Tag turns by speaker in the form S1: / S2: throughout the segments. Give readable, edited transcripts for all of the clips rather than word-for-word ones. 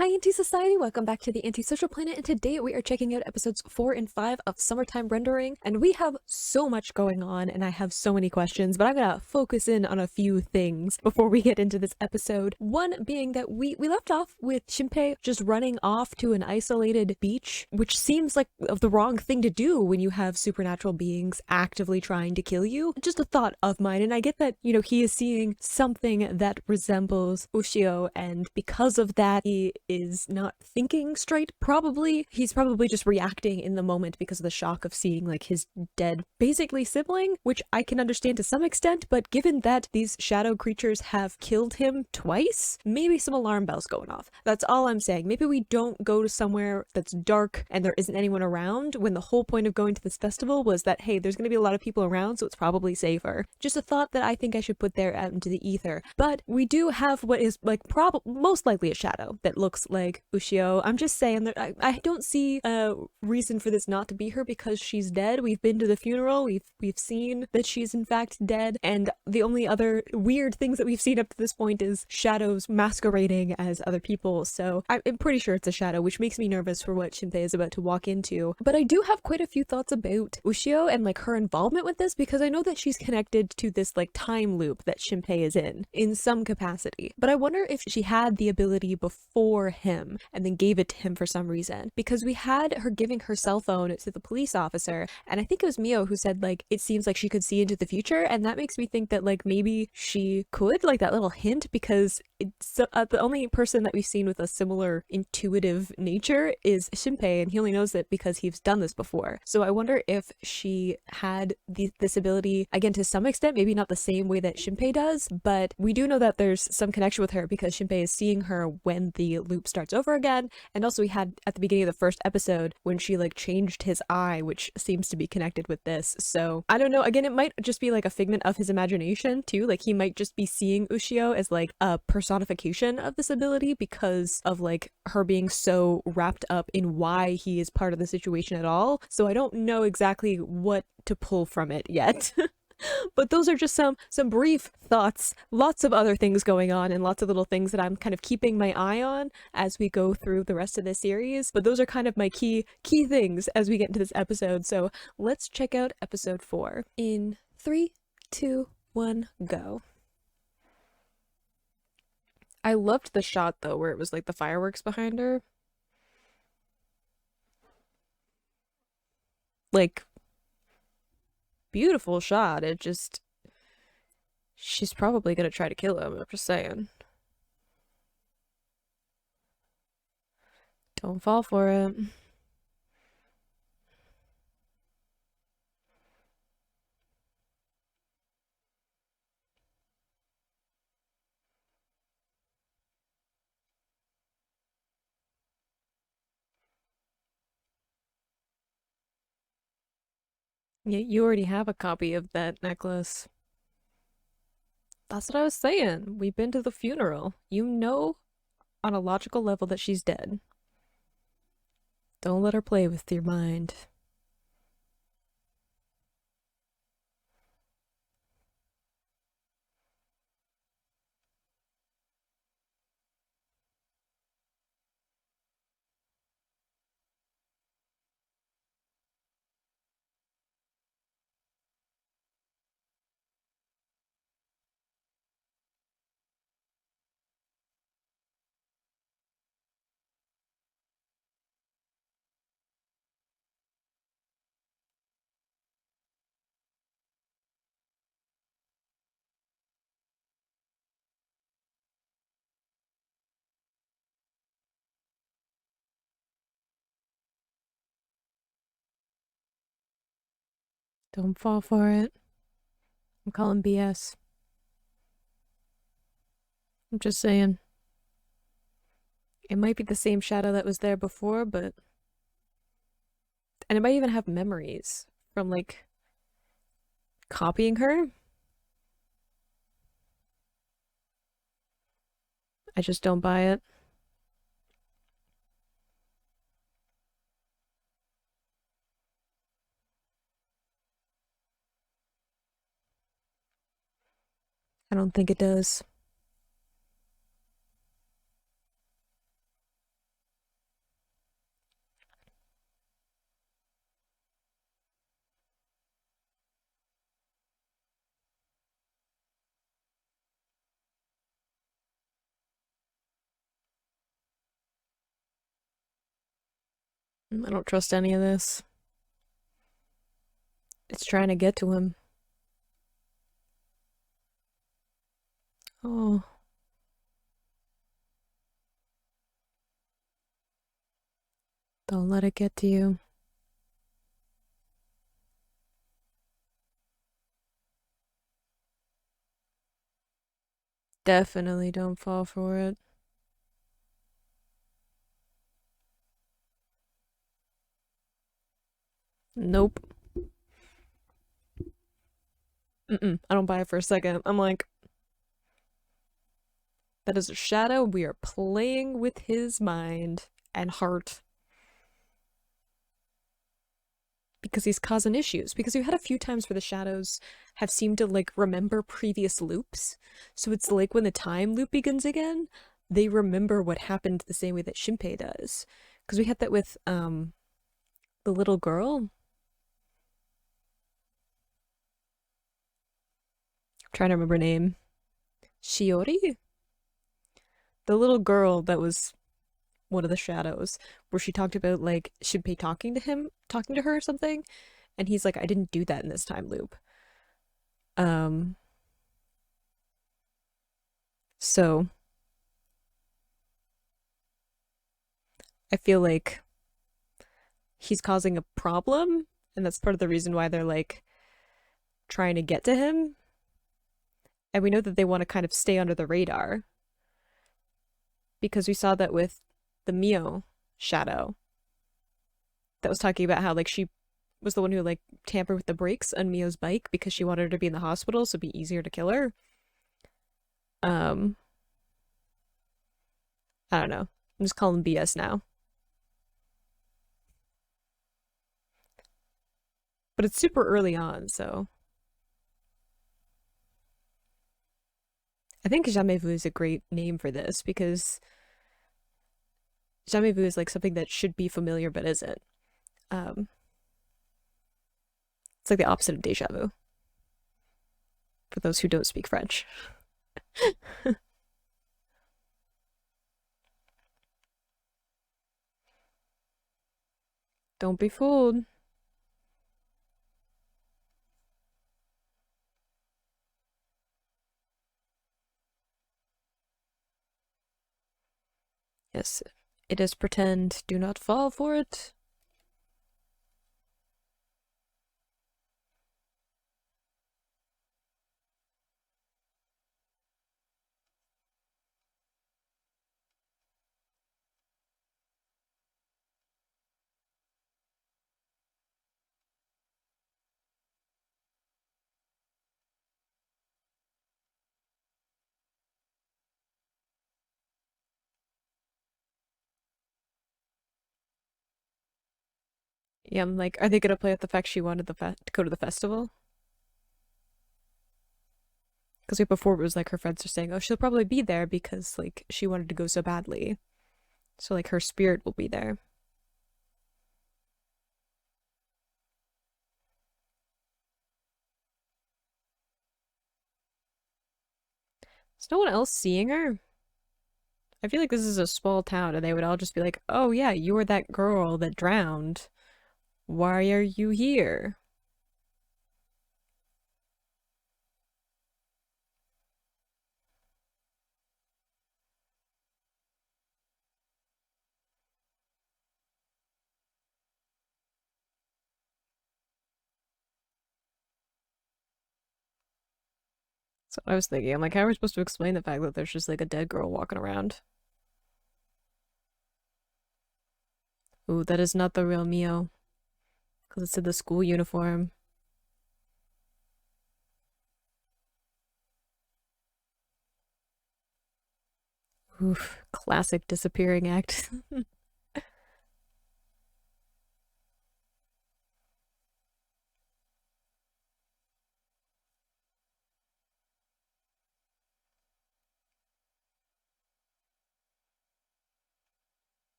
S1: Hi, Anti-Society! Welcome back to the Antisocial Planet, and today we are checking out episodes 4 and 5 of Summertime Rendering, and we have so much going on, and I have so many questions, but I'm gonna focus in on a few things before we get into this episode. One being that we left off with Shinpei just running off to an isolated beach, which seems like the wrong thing to do when you have supernatural beings actively trying to kill you. Just a thought of mine, and I get that, he is seeing something that resembles Ushio, and because of that, he is not thinking straight, probably. He's probably just reacting in the moment because of the shock of seeing, like, his dead, basically, sibling, which I can understand to some extent, but given that these shadow creatures have killed him twice, maybe some alarm bells going off. That's all I'm saying. Maybe we don't go to somewhere that's dark and there isn't anyone around when the whole point of going to this festival was that, hey, there's gonna be a lot of people around, so it's probably safer. Just a thought that I think I should put there out into the ether. But we do have what is, like, most likely a shadow that looks like Ushio. I'm just saying that I don't see a reason for this not to be her because she's dead. We've been to the funeral. We've seen that she's in fact dead, and the only other weird things that we've seen up to this point is shadows masquerading as other people. So I'm pretty sure it's a shadow, which makes me nervous for what Shinpei is about to walk into. But I do have quite a few thoughts about Ushio and, like, her involvement with this, because I know that she's connected to this, like, time loop that Shinpei is in some capacity. But I wonder if she had the ability before him and then gave it to him for some reason, because we had her giving her cell phone to the police officer, and I think it was Mio who said, like, it seems like she could see into the future, and that makes me think that, like, maybe she could, like, that little hint, because it's the only person that we've seen with a similar intuitive nature is Shinpei, and he only knows it because he's done this before. So I wonder if she had this ability, again, to some extent, maybe not the same way that Shinpei does, but we do know that there's some connection with her because Shinpei is seeing her when the loop starts over again, and also we had at the beginning of the first episode when she, like, changed his eye, which seems to be connected with this. So I don't know, again, it might just be like a figment of his imagination too, like he might just be seeing Ushio as like a personification of this ability because of, like, her being so wrapped up in why he is part of the situation at all. So I don't know exactly what to pull from it yet. But those are just some brief thoughts. Lots of other things going on and lots of little things that I'm kind of keeping my eye on as we go through the rest of this series. But those are kind of my key things as we get into this episode. So let's check out episode 4 in 3, 2, 1, go. I loved the shot though where it was like the fireworks behind her. Like, beautiful shot. It just, she's probably gonna try to kill him. I'm just saying. Don't fall for it. Yeah, you already have a copy of that necklace. That's what I was saying. We've been to the funeral. You know on a logical level that she's dead. Don't let her play with your mind. Don't fall for it. I'm calling BS. I'm just saying. It might be the same shadow that was there before, but... And it might even have memories from, like, copying her. I just don't buy it. I don't think it does. I don't trust any of this. It's trying to get to him. Oh, don't let it get to you. Definitely don't fall for it. Nope. I don't buy it for a second. I'm like, that is a shadow. We are playing with his mind and heart because he's causing issues. Because we had a few times where the shadows have seemed to like remember previous loops. So it's like when the time loop begins again, they remember what happened the same way that Shinpei does. Because we had that with the little girl. I'm trying to remember her name. Shiori? The little girl that was one of the shadows, where she talked about like Shinpei talking to her or something, and he's like, I didn't do that in this time loop. Um, so I feel like he's causing a problem, and that's part of the reason why they're like trying to get to him. And we know that they want to kind of stay under the radar because we saw that with the Mio shadow that was talking about how like she was the one who like tampered with the brakes on Mio's bike because she wanted her to be in the hospital so it'd be easier to kill her. Um, I don't know. I'm just calling BS now. But it's super early on, so I think Jamais Vu is a great name for this because Jamais Vu is like something that should be familiar but isn't. Um, it's like the opposite of deja vu for those who don't speak French. Don't be fooled. Yes, it is pretend. Do not fall for it. Yeah, I'm like, are they gonna play with the fact she wanted to go to the festival? Because before it was like her friends are saying, oh, she'll probably be there because like she wanted to go so badly. So like her spirit will be there. Is no one else seeing her? I feel like this is a small town and they would all just be like, oh yeah, you were that girl that drowned. Why are you here? That's what I was thinking. I'm like, how are we supposed to explain the fact that there's just like a dead girl walking around? Ooh, that is not the real Mio. Because it's in the school uniform. Oof, classic disappearing act.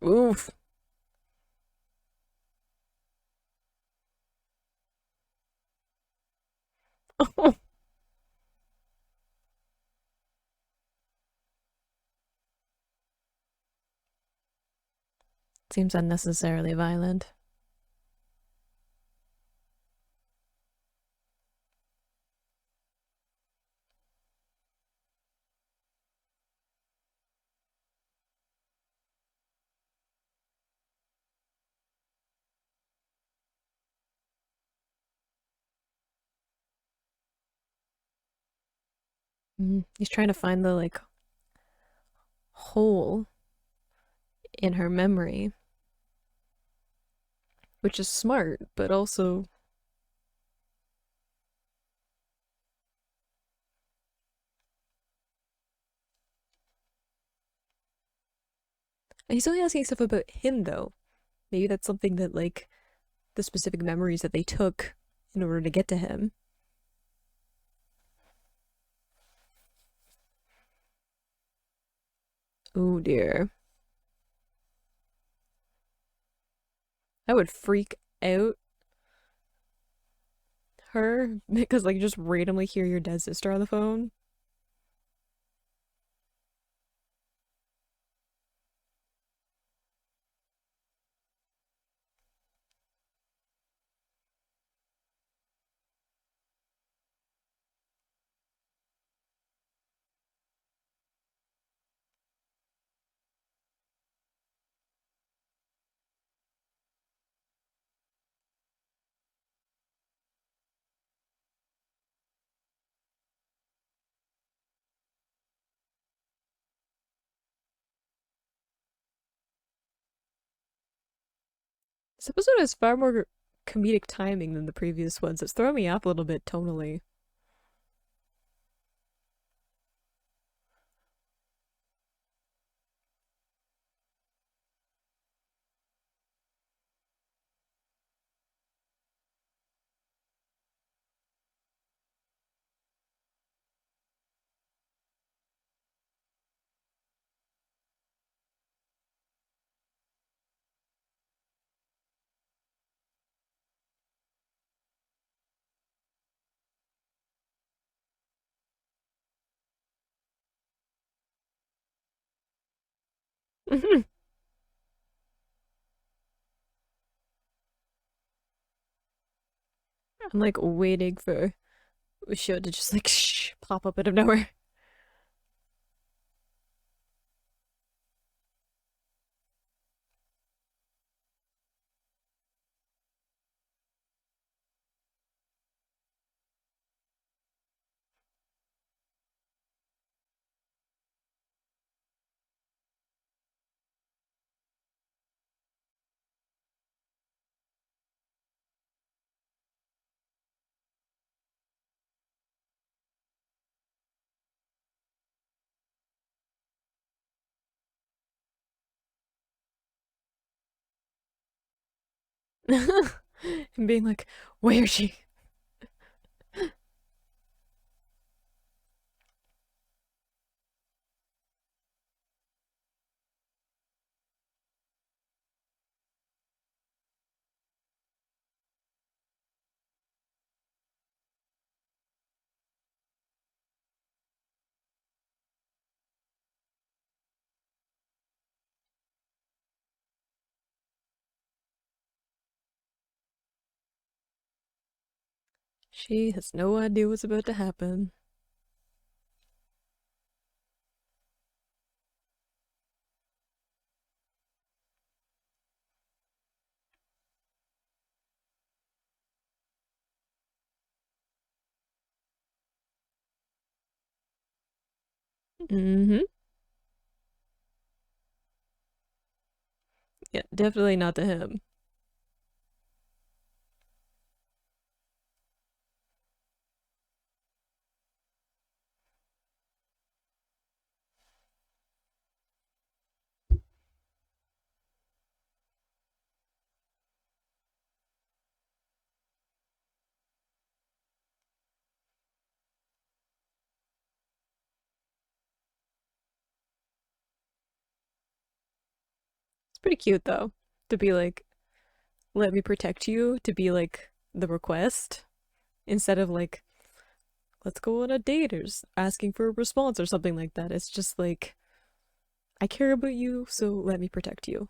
S1: Oof. Seems unnecessarily violent. He's trying to find the like hole in her memory, which is smart, but also he's only asking stuff about him though. Maybe that's something that like the specific memories that they took in order to get to him. Oh dear. I would freak out her because like just randomly hear your dead sister on the phone. This episode has far more comedic timing than the previous ones. It's throwing me off a little bit tonally. I'm like waiting for Usho to just like pop up out of nowhere. And being like, where is she? She has no idea what's about to happen. Mm-hmm. Yeah, definitely not to him. It's pretty cute though, to be like, let me protect you, to be like the request, instead of like, let's go on a date or asking for a response or something like that. It's just like, I care about you, so let me protect you.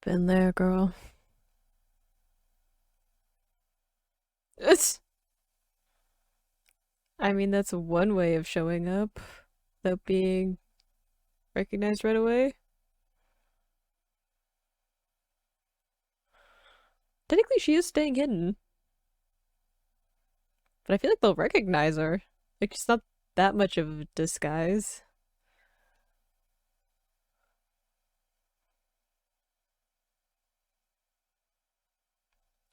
S1: Been there, girl. It's, I mean, that's one way of showing up without being recognized right away. Technically, she is staying hidden, but I feel like they'll recognize her. Like, she's not that much of a disguise.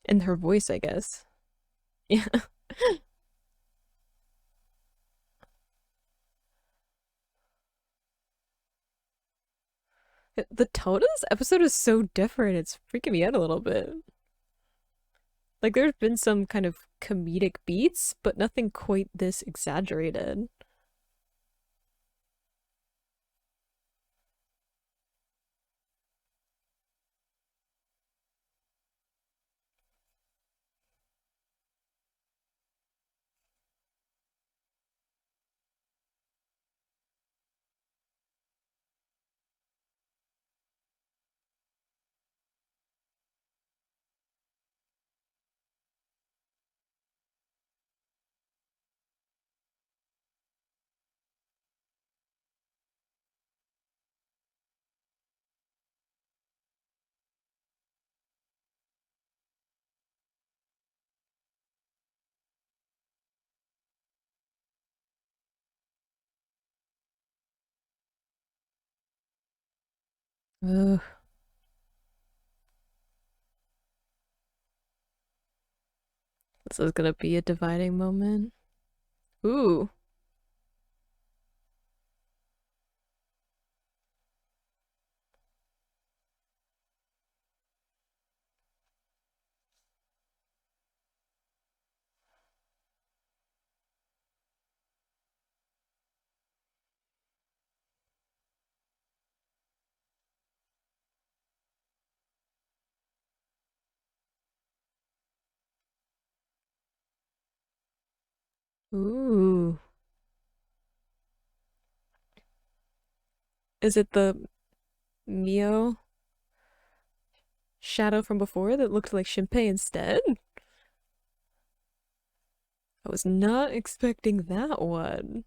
S1: In her voice, I guess. Yeah. The tone of this episode is so different. It's freaking me out a little bit. Like, there's been some kind of comedic beats, but nothing quite this exaggerated. Ugh, this is gonna be a dividing moment. Ooh. Ooh. Is it the Mio shadow from before that looked like Shinpei instead? I was not expecting that one.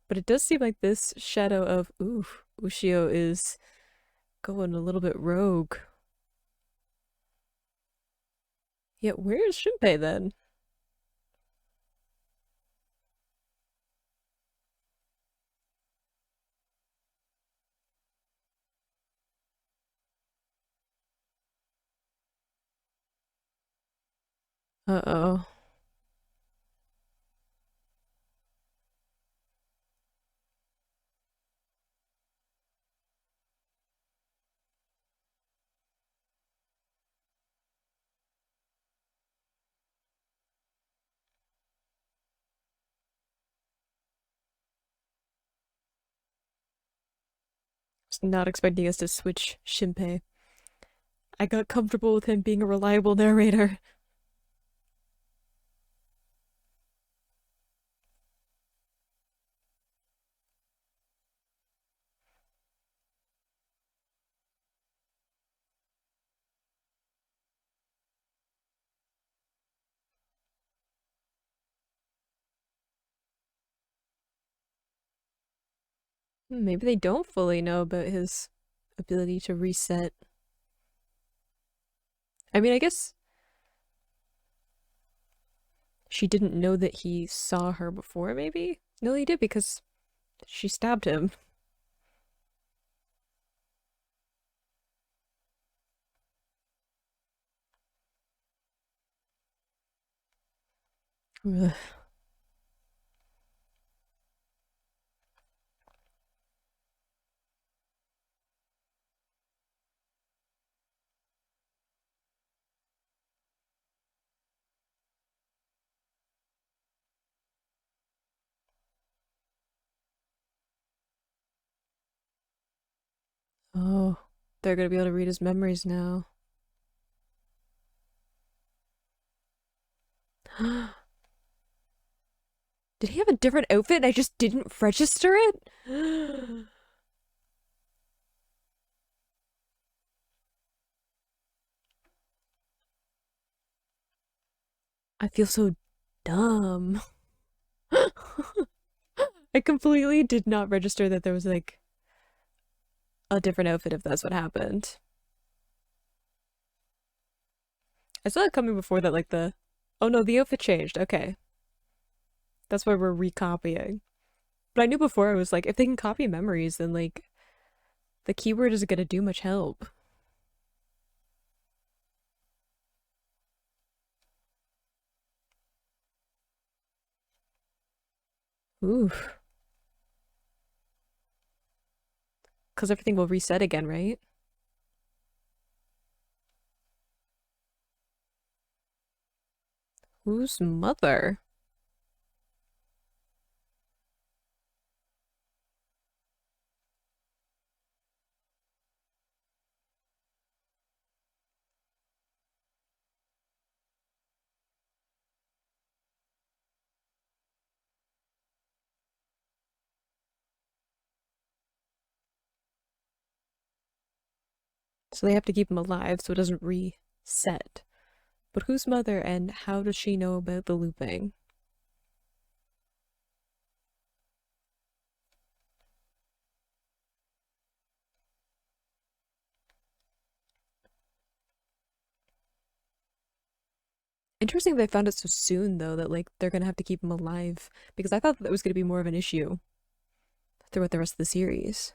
S1: But it does seem like this shadow of, ooh, Ushio is going a little bit rogue. Yet where is Shinpei then? Uh-oh. Was not expecting us to switch Shinpei. I got comfortable with him being a reliable narrator. Maybe they don't fully know about his ability to reset. I mean, I guess she didn't know that he saw her before, maybe? No, he did because she stabbed him. Ugh. Oh, they're gonna be able to read his memories now. Did he have a different outfit and I just didn't register it? I feel so dumb. I completely did not register that there was like a different outfit if that's what happened. I saw it coming before that, like the. Oh no, the outfit changed. Okay. That's why we're recopying. But I knew before I was like, if they can copy memories, then like the keyword isn't gonna do much help. Oof. Because everything will reset again, right? Whose mother? So they have to keep him alive so it doesn't reset. But whose mother and how does she know about the looping? Interesting they found it so soon though that like they're gonna have to keep him alive because I thought that was gonna be more of an issue throughout the rest of the series.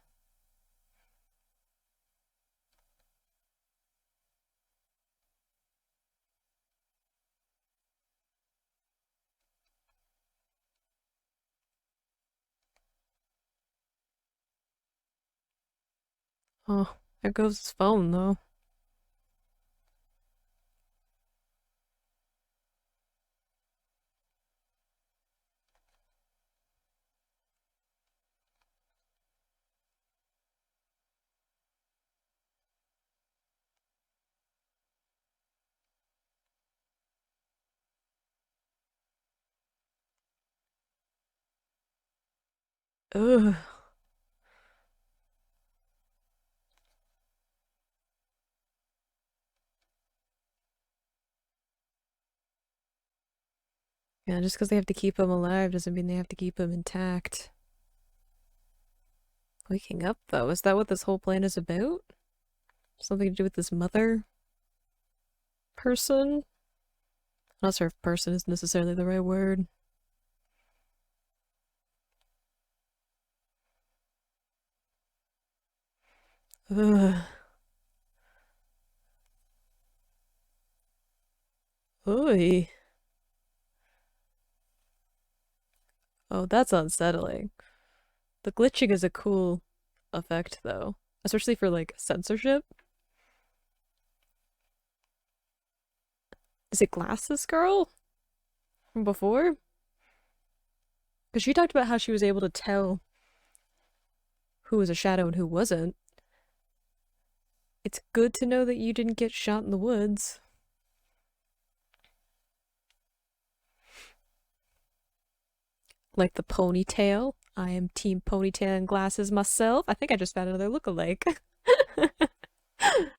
S1: Oh, there goes his phone though. Ugh. Yeah, just because they have to keep him alive doesn't mean they have to keep him intact. Waking up though, is that what this whole plan is about? Something to do with this mother person? I'm not sure if person is necessarily the right word. Ugh. Oy. Oh, that's unsettling. The glitching is a cool effect though, especially for like censorship. Is it Glasses Girl from before? Because she talked about how she was able to tell who was a shadow and who wasn't. It's good to know that you didn't get shot in the woods. Like the ponytail. I am team ponytail and glasses myself. I think I just found another look-alike.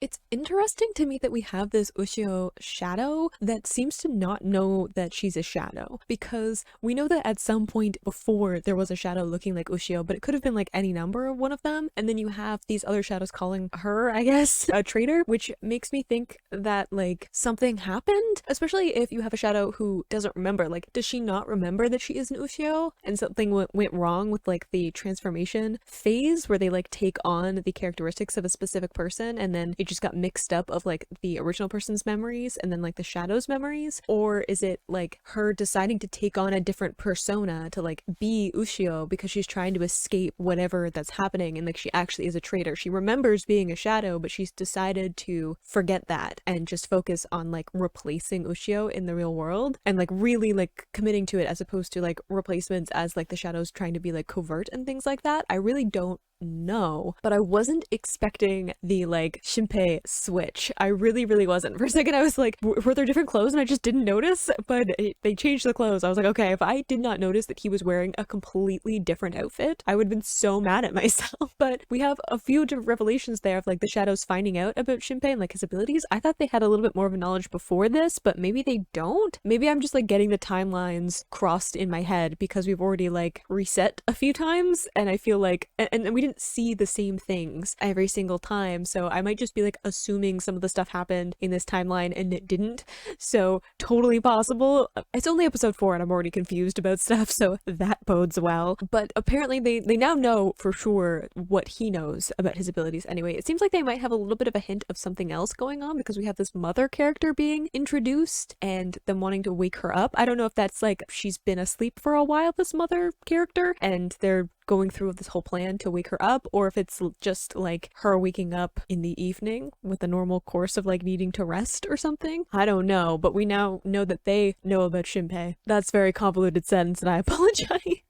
S1: It's interesting to me that we have this Ushio shadow that seems to not know that she's a shadow, because we know that at some point before there was a shadow looking like Ushio, but it could have been like any number of one of them, and then you have these other shadows calling her, I guess, a traitor, which makes me think that like something happened, especially if you have a shadow who doesn't remember. Like, does she not remember that she is an Ushio and something went wrong with like the transformation phase where they like take on the characteristics of a specific person and then it just got mixed up of like the original person's memories and then like the shadow's memories? Or is it like her deciding to take on a different persona to like be Ushio because she's trying to escape whatever that's happening, and like she actually is a traitor? She remembers being a shadow, but she's decided to forget that and just focus on like replacing Ushio in the real world and like really like committing to it, as opposed to like replacements as like the shadows trying to be like covert and things like that. I really don't know, but I wasn't expecting the like Shinpei switch. I really wasn't. For a second I was like, were there different clothes and I just didn't notice? But they changed the clothes. I was like, okay, if I did not notice that he was wearing a completely different outfit, I would have been so mad at myself. But we have a few different revelations there of like the shadows finding out about Shinpei and like his abilities. I thought they had a little bit more of a knowledge before this, but maybe they don't. Maybe I'm just like getting the timelines crossed in my head because we've already like reset a few times, and I feel like and we didn't see the same things every single time, so I might just be like assuming some of the stuff happened in this timeline and it didn't. So totally possible. It's only episode 4 and I'm already confused about stuff, so that bodes well. But apparently they now know for sure what he knows about his abilities anyway. It seems like they might have a little bit of a hint of something else going on because we have this mother character being introduced and them wanting to wake her up. I don't know if that's like she's been asleep for a while, this mother character, and they're going through this whole plan to wake her up, or if it's just like her waking up in the evening with a normal course of like needing to rest or something. I don't know, but we now know that they know about Shinpei. That's a very convoluted sentence and I apologize.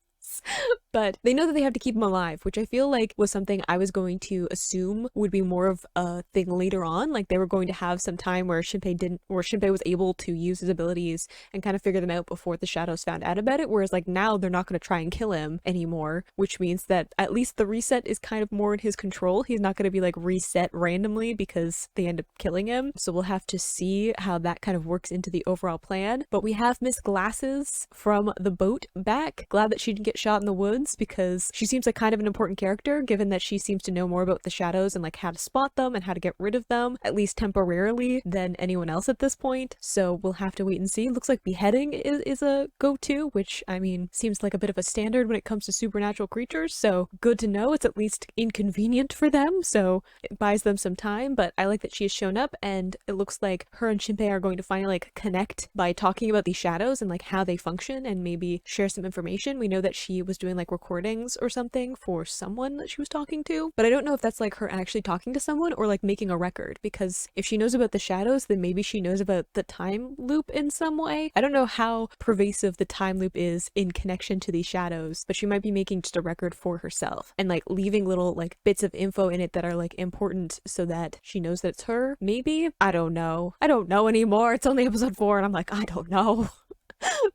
S1: But they know that they have to keep him alive, which I feel like was something I was going to assume would be more of a thing later on. Like they were going to have some time where Shinpei was able to use his abilities and kind of figure them out before the shadows found out about it. Whereas like now they're not going to try and kill him anymore, which means that at least the reset is kind of more in his control. He's not going to be like reset randomly because they end up killing him. So we'll have to see how that kind of works into the overall plan. But we have Miss Glasses from the boat back. Glad that she didn't get shot in the woods because she seems like kind of an important character given that she seems to know more about the shadows and like how to spot them and how to get rid of them, at least temporarily, than anyone else at this point. So we'll have to wait and see. Looks like beheading is a go-to, which I mean seems like a bit of a standard when it comes to supernatural creatures, so good to know. It's at least inconvenient for them, so it buys them some time. But I like that she has shown up, and it looks like her and Shinpei are going to finally like connect by talking about these shadows and like how they function and maybe share some information. We know that she was doing like recordings or something for someone that she was talking to, but I don't know if that's like her actually talking to someone or like making a record, because if she knows about the shadows, then maybe she knows about the time loop in some way. I don't know how pervasive the time loop is in connection to these shadows, but she might be making just a record for herself and like leaving little like bits of info in it that are like important so that she knows that it's her. Maybe? I don't know. I don't know anymore. It's only episode 4 and I'm like, I don't know.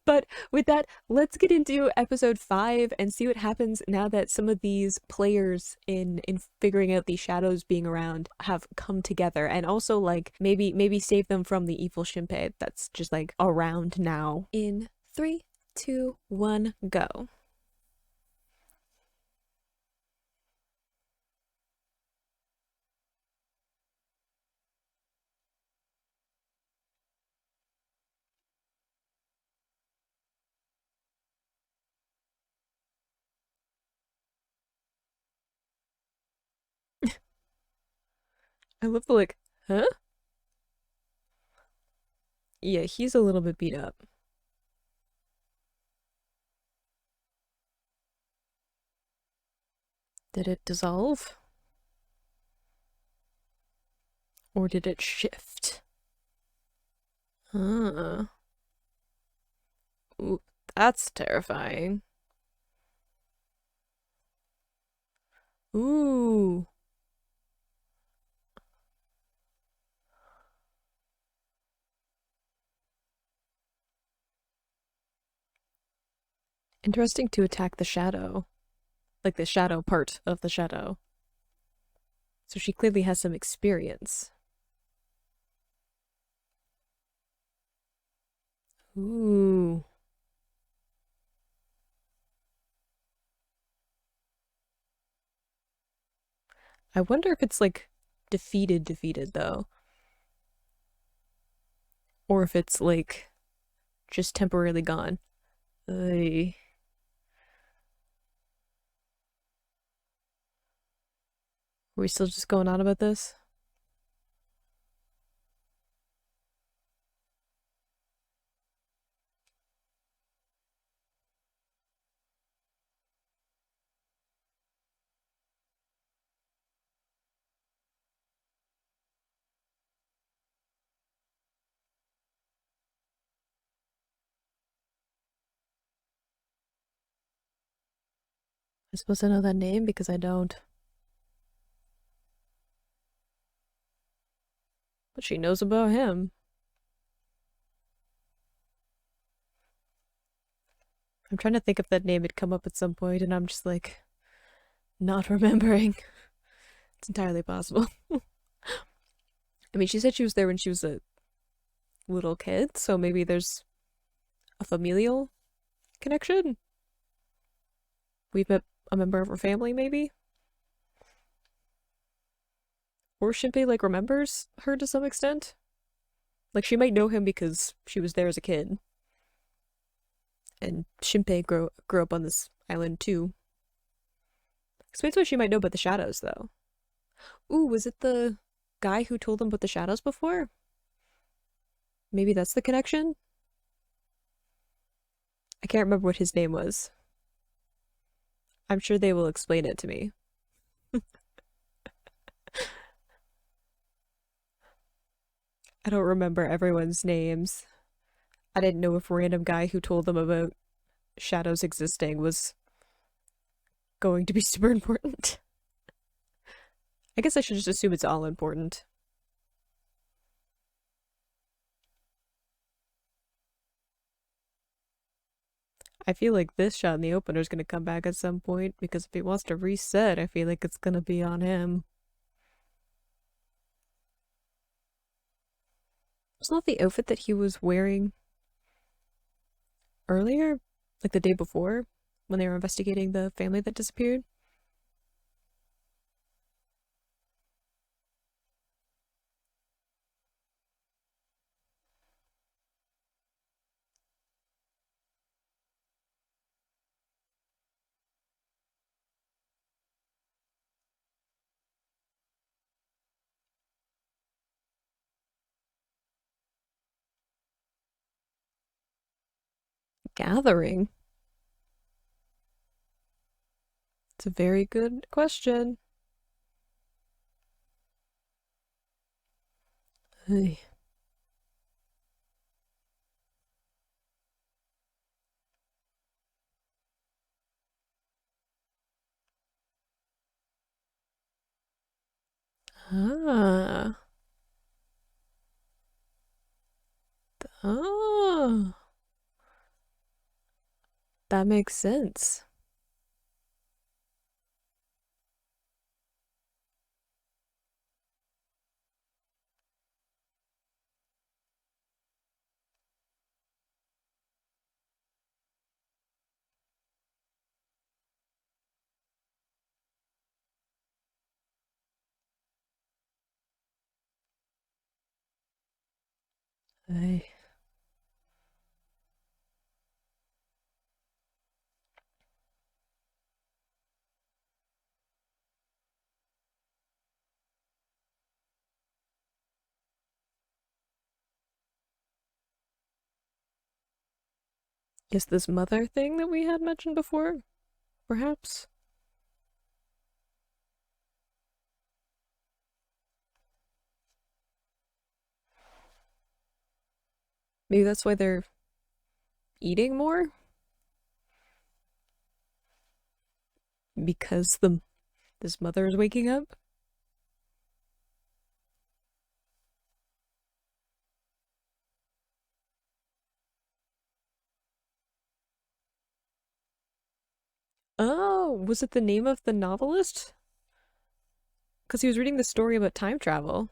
S1: But with that, let's get into episode 5 and see what happens now that some of these players in figuring out these shadows being around have come together, and also like maybe save them from the evil Shinpei that's just like around now. In 3, 2, 1, go. I love the like, huh? Yeah, he's a little bit beat up. Did it dissolve? Or did it shift? Huh. Ooh, that's terrifying. Ooh. Interesting to attack the shadow. Like the shadow part of the shadow. So she clearly has some experience. Ooh. I wonder if it's like defeated though. Or if it's like just temporarily gone. Ay. Are we still just going on about this? I'm supposed to know that name because I don't. But she knows about him. I'm trying to think if that name had come up at some point, and I'm just like, not remembering. It's entirely possible. I mean, she said she was there when she was a little kid, so maybe there's a familial connection. We've met a member of her family, maybe? Or Shinpei, like, remembers her to some extent? Like, she might know him because she was there as a kid. And Shinpei grew up on this island, too. Explains why she might know about the shadows, though. Ooh, was it the guy who told them about the shadows before? Maybe that's the connection? I can't remember what his name was. I'm sure they will explain it to me. I don't remember everyone's names. I didn't know if random guy who told them about shadows existing was going to be super important. I guess I should just assume it's all important. I feel like this shot in the opener is going to come back at some point because if he wants to reset, I feel like it's going to be on him. Was not the outfit that he was wearing earlier, like the day before, when they were investigating the family that disappeared? Gathering? It's a very good question. Hey. Ah. Oh. That makes sense. I guess this mother thing that we had mentioned before, perhaps? Maybe that's why they're eating more? Because this mother is waking up? Oh, was it the name of the novelist? Because he was reading the story about time travel.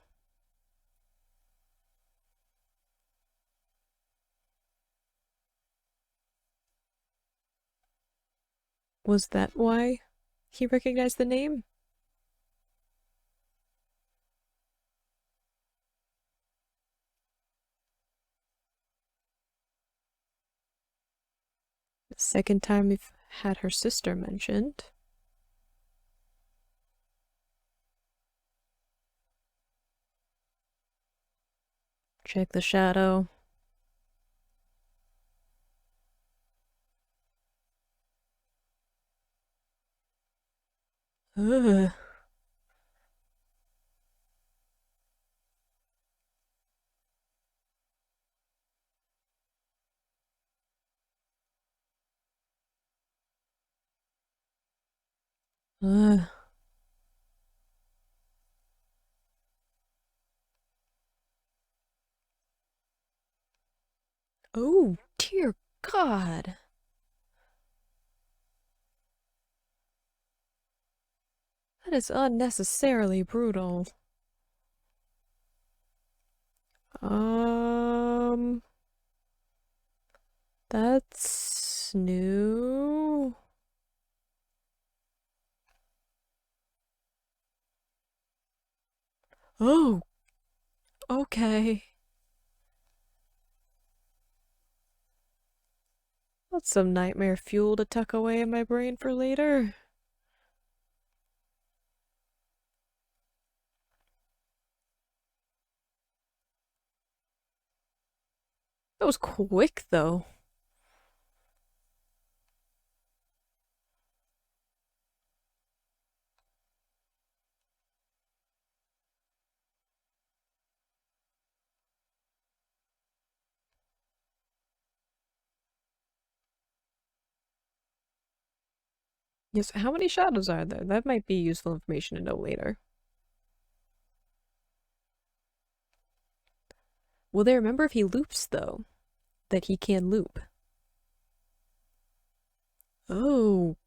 S1: Was that why he recognized the name? The second time we've had her sister mentioned. Check the shadow. Ugh. Ugh. Oh, dear God. That is unnecessarily brutal. Um, that's new. Oh, okay. That's some nightmare fuel to tuck away in my brain for later. That was quick, though. Yes, how many shadows are there? That might be useful information to know later. Will they remember if he loops, though? That he can loop? Oh,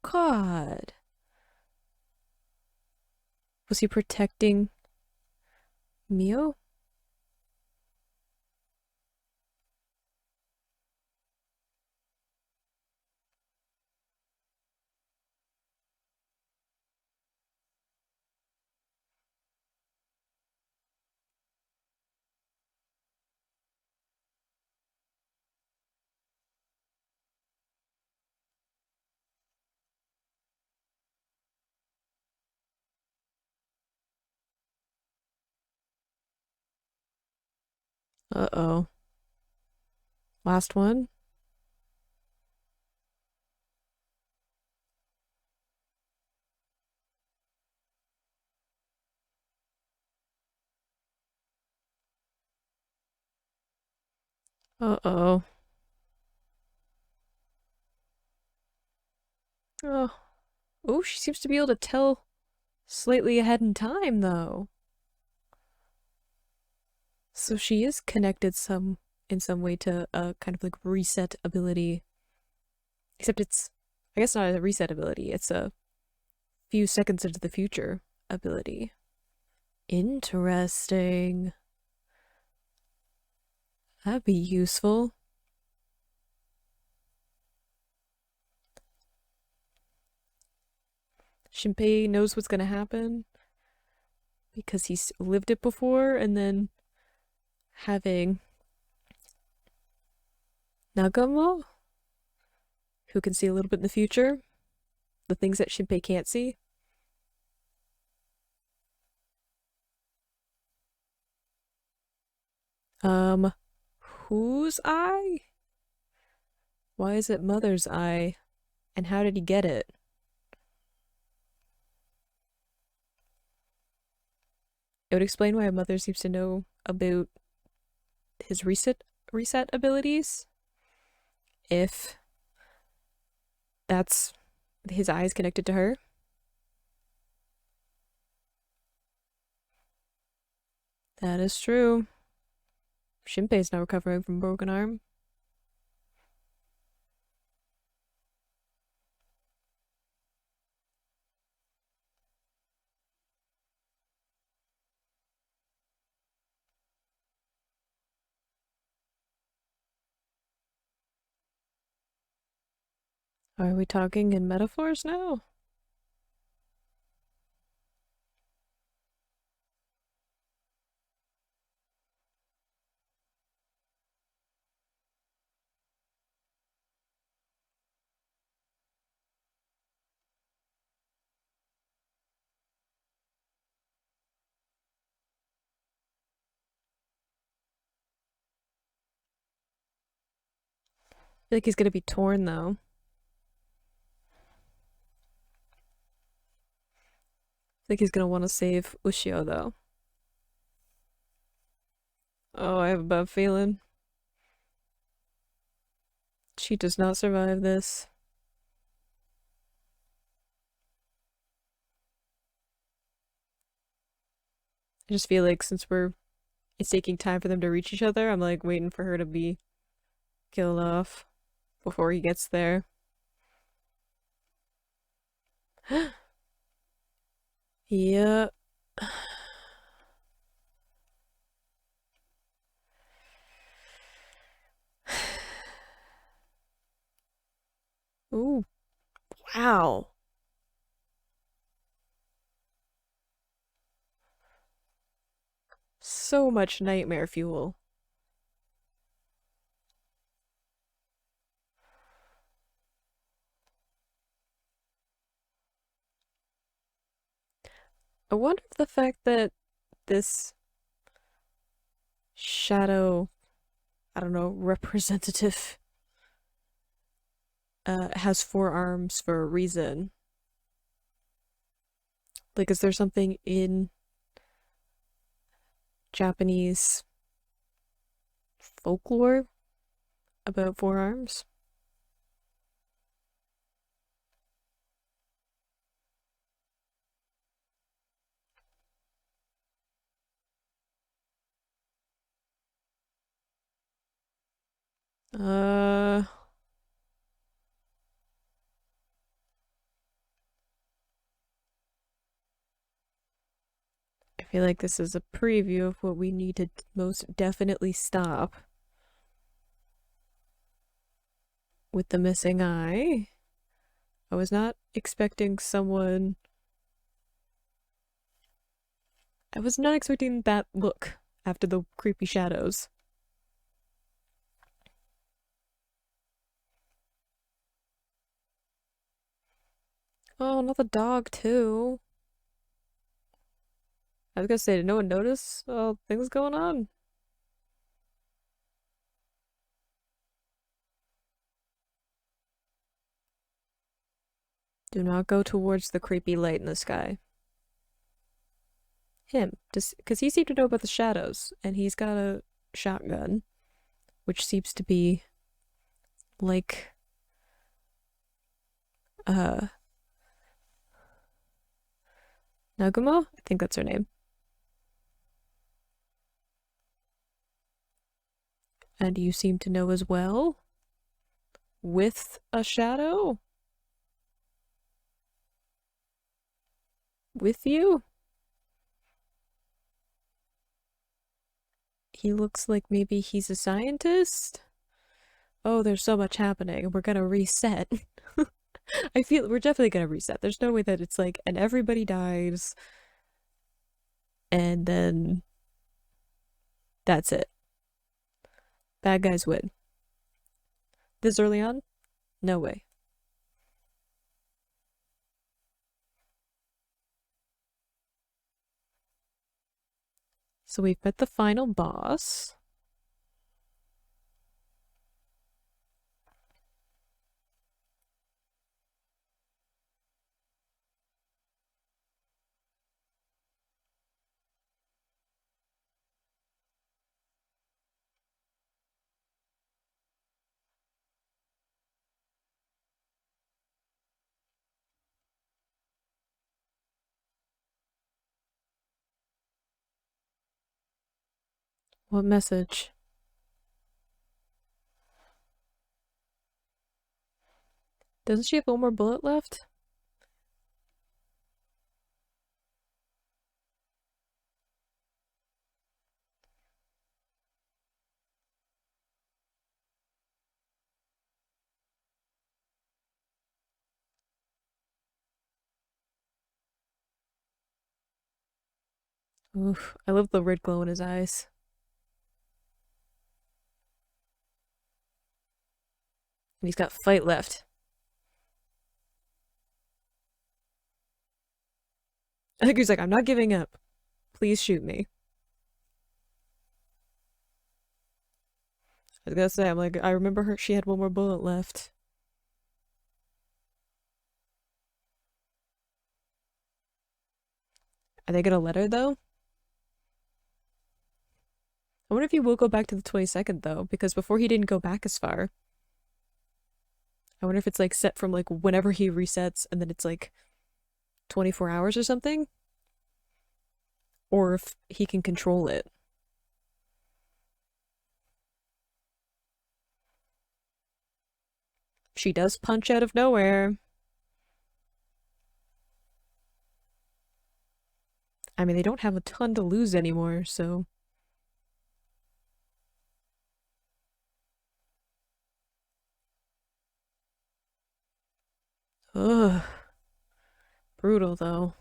S1: God. Was he protecting Mio? Uh-oh. Last one? Uh-oh. Oh. Oh, she seems to be able to tell slightly ahead in time, though. So she is connected in some way to a kind of like reset ability. Except it's, I guess not a reset ability, it's a few seconds into the future ability. Interesting. That'd be useful. Shinpei knows what's gonna happen because he's lived it before, and then having Nagamo, who can see a little bit in the future, the things that Shinpei can't see. Um, whose eye? Why is it Mother's eye? And how did he get it? It would explain why Mother seems to know about his reset abilities. If that's his eyes connected to her. That is true. Shinpei's now recovering from broken arm. Are we talking in metaphors now? I feel like he's gonna be torn though. I think he's gonna want to save Ushio though. Oh, I have a bad feeling. She does not survive this. I just feel like since it's taking time for them to reach each other, I'm like waiting for her to be killed off before he gets there. Yeah. Ooh, wow. So much nightmare fuel. I wonder if the fact that this shadow, I don't know, representative has four arms for a reason. Like, is there something in Japanese folklore about forearms? Uh, I feel like this is a preview of what we need to most definitely stop with the missing eye. I was not expecting someone. I was not expecting that look after the creepy shadows. Oh, not the dog, too. I was gonna say, did no one notice things going on? Do not go towards the creepy light in the sky. Him, just because he seemed to know about the shadows, and he's got a shotgun, which seems to be like uh Naguma? I think that's her name. And you seem to know as well? With a shadow? With you? He looks like maybe he's a scientist? Oh, there's so much happening. We're gonna reset. I feel we're definitely gonna reset. There's no way that it's like, and everybody dies, and then that's it. Bad guys win. This early on? No way. So we've met the final boss. What message? Doesn't she have one more bullet left? Oof, I love the red glow in his eyes. And he's got fight left. I think he's like, I'm not giving up. Please shoot me. I was gonna say, I'm like, I remember her, she had one more bullet left. Are they gonna let her though? I wonder if he will go back to the 22nd though, because before he didn't go back as far. I wonder if it's like set from like whenever he resets and then it's like 24 hours or something? Or if he can control it. She does punch out of nowhere. I mean, they don't have a ton to lose anymore, so. Ugh. Brutal, though.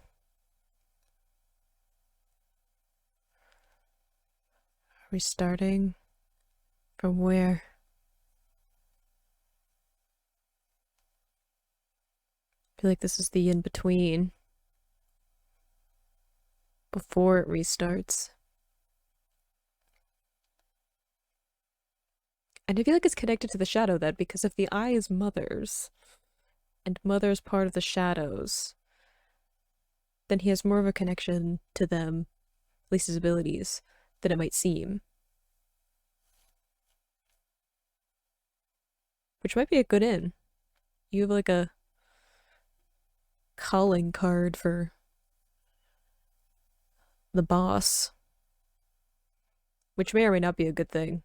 S1: Restarting? From where? I feel like this is the in-between. Before it restarts. And I feel like it's connected to the shadow then, because if the eye is Mother's, and Mother's part of the shadows, then he has more of a connection to them, at least his abilities, than it might seem. Which might be a good in. You have like a calling card for the boss, which may or may not be a good thing.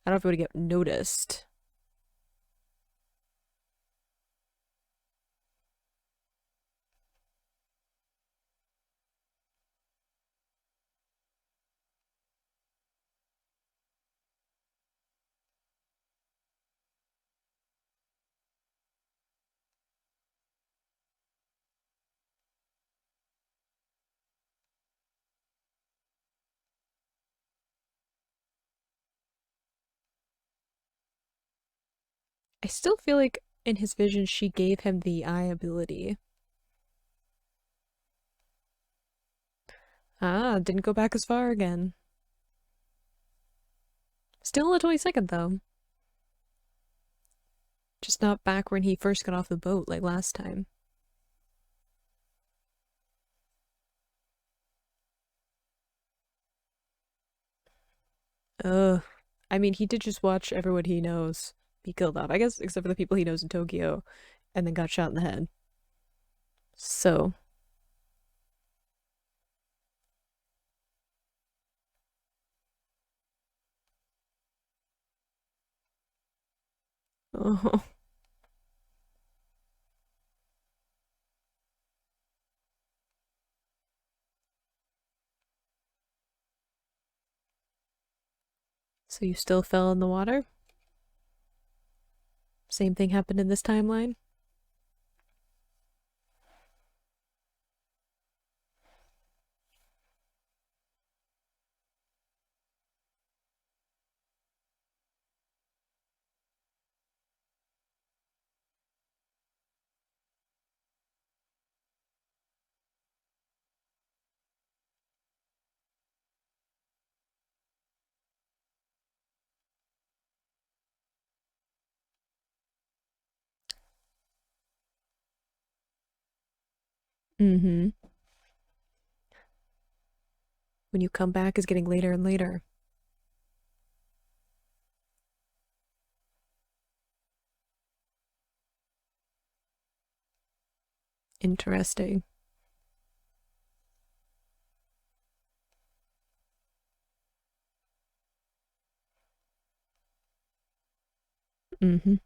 S1: I don't know if it would get noticed. I still feel like in his vision she gave him the eye ability. Ah, didn't go back as far again. Still on the 22nd though. Just not back when he first got off the boat like last time. Ugh. I mean, he did just watch everyone he knows be killed off. I guess except for the people he knows in Tokyo and then got shot in the head. So, oh, so you still fell in the water? Same thing happened in this timeline? Mm-hmm. When you come back is getting later and later. Interesting. Mm-hmm.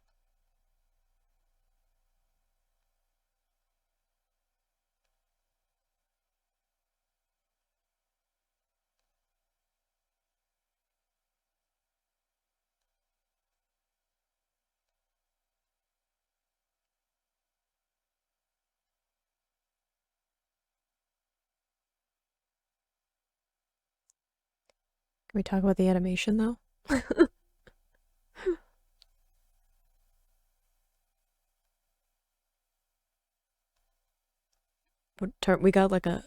S1: Can we talk about the animation though? We got like a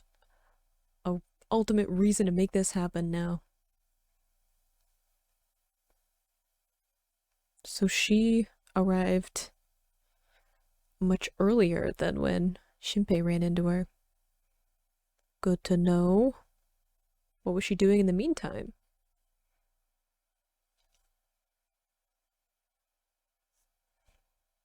S1: ultimate reason to make this happen now. So she arrived much earlier than when Shinpei ran into her. Good to know. What was she doing in the meantime?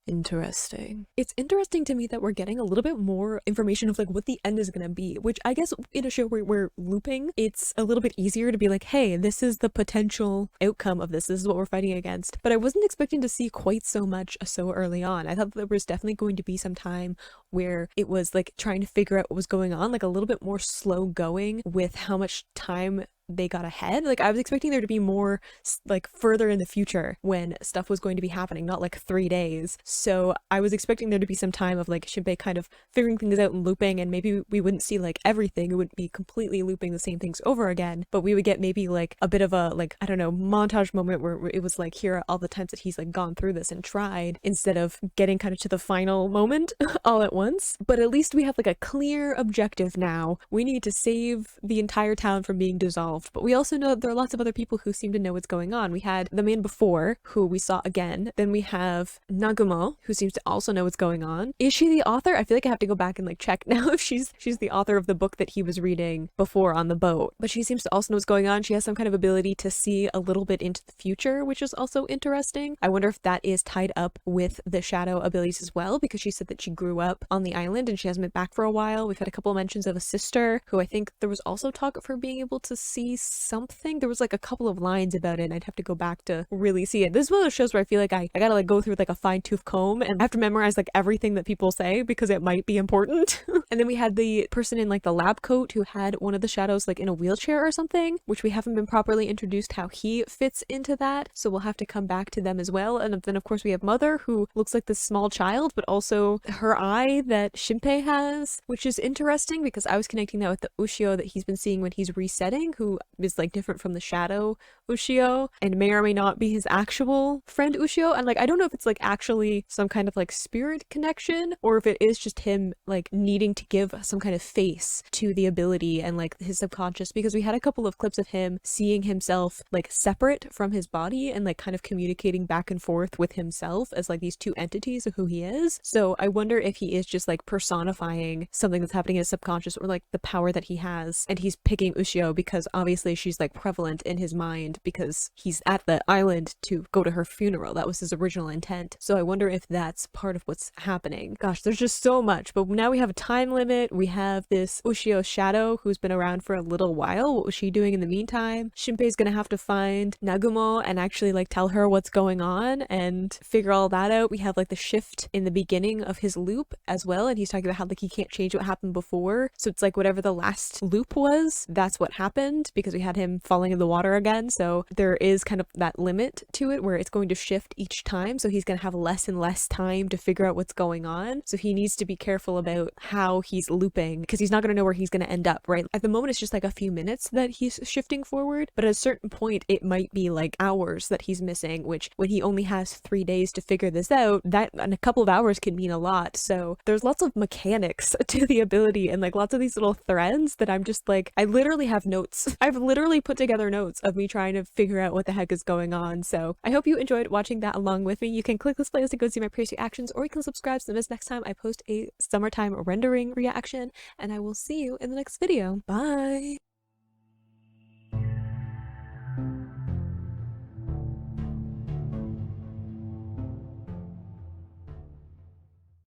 S1: Interesting. It's interesting to me that we're getting a little bit more information of like what the end is going to be, which I guess in a show where we're looping, it's a little bit easier to be like, hey, this is the potential outcome of this. This is what we're fighting against. But I wasn't expecting to see quite so much so early on. I thought there was definitely going to be some time where it was like trying to figure out what was going on, like a little bit more slow going with how much time they got ahead. Like I was expecting there to be more like further in the future when stuff was going to be happening, not like 3 days. So I was expecting there to be some time of like Shinpei kind of figuring things out and looping, and maybe we wouldn't see like everything. It wouldn't be completely looping the same things over again, but we would get maybe like a bit of a like, I don't know, montage moment where it was like, here are all the times that he's like gone through this and tried, instead of getting kind of to the final moment all at once. But at least we have like a clear objective now. We need to save the entire town from being dissolved. But we also know that there are lots of other people who seem to know what's going on. We had the man before, who we saw again. Then we have Nagumo, who seems to also know what's going on. Is she the author? I feel like I have to go back and like check now if she's the author of the book that he was reading before on the boat. But she seems to also know what's going on. She has some kind of ability to see a little bit into the future, which is also interesting. I wonder if that is tied up with the shadow abilities as well, because she said that she grew up on the island and she hasn't been back for a while. We've had a couple of mentions of a sister, who I think there was also talk of her being able to see something. There was like a couple of lines about it, and I'd have to go back to really see it. This is one of those shows where I feel like I gotta like go through like a fine-tooth comb and I have to memorize like everything that people say because it might be important. And then we had the person in like the lab coat who had one of the shadows like in a wheelchair or something, which we haven't been properly introduced how he fits into that, so we'll have to come back to them as well. And then of course we have Mother, who looks like this small child, but also her eye that Shinpei has, which is interesting because I was connecting that with the Ushio that he's been seeing when he's resetting, who is like different from the shadow Ushio and may or may not be his actual friend Ushio. And like I don't know if it's like actually some kind of like spirit connection, or if it is just him like needing to give some kind of face to the ability and like his subconscious, because we had a couple of clips of him seeing himself like separate from his body and like kind of communicating back and forth with himself as like these two entities of who he is. So I wonder if he is just like personifying something that's happening in his subconscious, or like the power that he has, and he's picking Ushio because obviously she's like prevalent in his mind because he's at the island to go to her funeral. That was his original intent. So I wonder if that's part of what's happening. Gosh, there's just so much. But now we have a time limit. We have this Ushio shadow who's been around for a little while. What was she doing in the meantime? Shinpei's gonna have to find Nagumo and actually like tell her what's going on and figure all that out. We have like the shift in the beginning of his loop as well, and he's talking about how like he can't change what happened before. So it's like whatever the last loop was, that's what happened, because we had him falling in the water again. So there is kind of that limit to it where it's going to shift each time. So he's going to have less and less time to figure out what's going on. So he needs to be careful about how he's looping, because he's not going to know where he's going to end up, right? At the moment, it's just like a few minutes that he's shifting forward, but at a certain point, it might be like hours that he's missing, which when he only has 3 days to figure this out, that and a couple of hours can mean a lot. So there's lots of mechanics to the ability and like lots of these little threads that I'm just like, I literally have notes. I've literally put together notes of me trying to figure out what the heck is going on. So I hope you enjoyed watching that along with me. You can click this playlist to go see my previous reactions, or you can subscribe so that next time I post a summertime rendering reaction, and I will see you in the next video. Bye!